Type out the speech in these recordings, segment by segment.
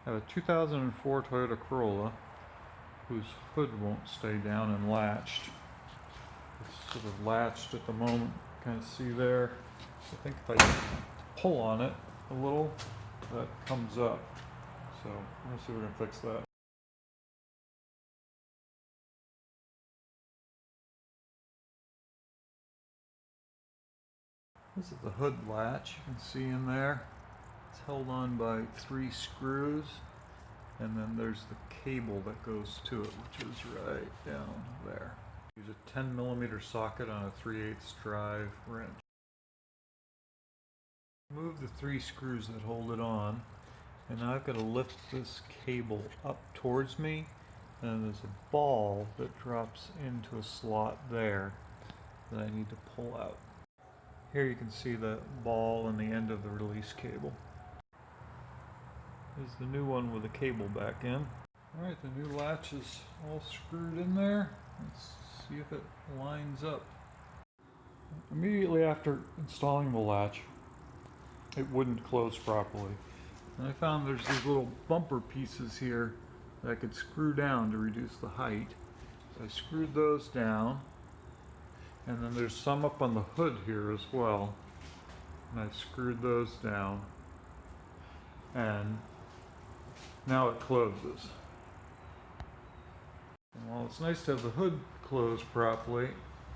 I have a 2004 Toyota Corolla whose hood won't stay down and latched. It's sort of latched at the moment, kind of see there. I think if I pull on it a little, that comes up. So let's see if we can fix that. This is the hood latch, you can see in there. It's held on by 3 screws, and then there's the cable that goes to it, which is right down there. Use a 10mm socket on a 3/8 drive wrench. Move the 3 screws that hold it on, and now I've got to lift this cable up towards me, and there's a ball that drops into a slot there that I need to pull out. Here you can see the ball and the end of the release cable. There's the new one with the cable back in. Alright, the new latch is all screwed in there. Let's see if it lines up. Immediately after installing the latch, it wouldn't close properly. And I found there's these little bumper pieces here that I could screw down to reduce the height. So I screwed those down. And then there's some up on the hood here as well. And I screwed those down. And now it closes. And while it's nice to have the hood closed properly,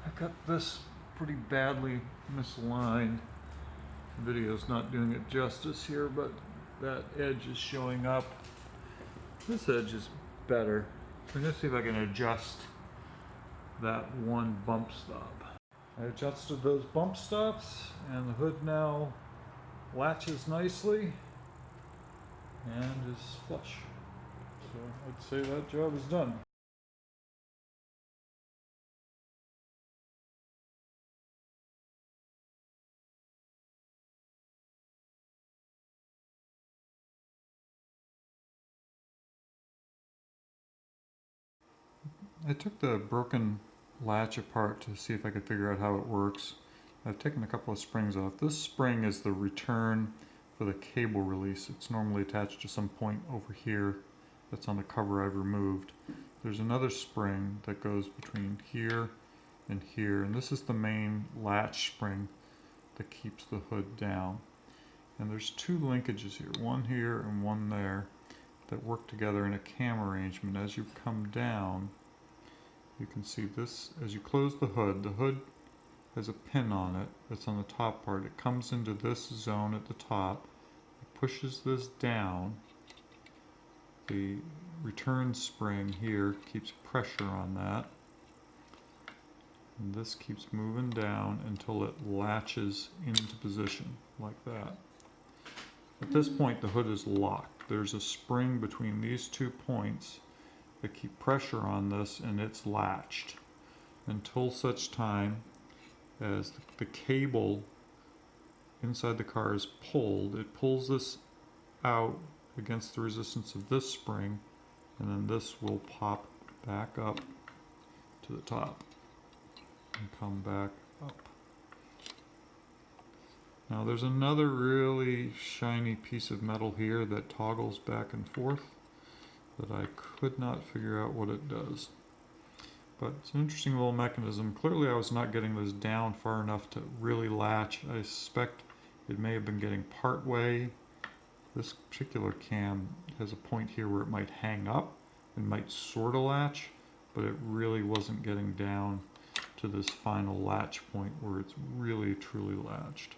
I got this pretty badly misaligned. The video's not doing it justice here, but that edge is showing up. This edge is better. I'm going to see if I can adjust that one bump stop. I adjusted those bump stops, and the hood now latches nicely and is flush. So I'd say that job is done. I took the broken latch apart to see if I could figure out how it works. I've taken a couple of springs off. This spring is the return for the cable release. It's normally attached to some point over here that's on the cover I've removed. There's another spring that goes between here and here, and this is the main latch spring that keeps the hood down. And there's 2 linkages here, one here and one there, that work together in a cam arrangement. As you come down, you can see this. As you close the hood has a pin on it that's on the top part. It comes into this zone at the top, it pushes this down. The return spring here keeps pressure on that, and this keeps moving down until it latches into position like that. At this point the hood is locked. There's a spring between these 2 points that keep pressure on this, and it's latched until such time as the cable inside the car is pulled. It pulls this out against the resistance of this spring, and then this will pop back up to the top and come back up. Now there's another really shiny piece of metal here that toggles back and forth that I could not figure out what it does. But it's an interesting little mechanism. Clearly I was not getting this down far enough to really latch. I suspect it may have been getting part way. This particular cam has a point here where it might hang up and might sort of latch, but it really wasn't getting down to this final latch point where it's really truly latched.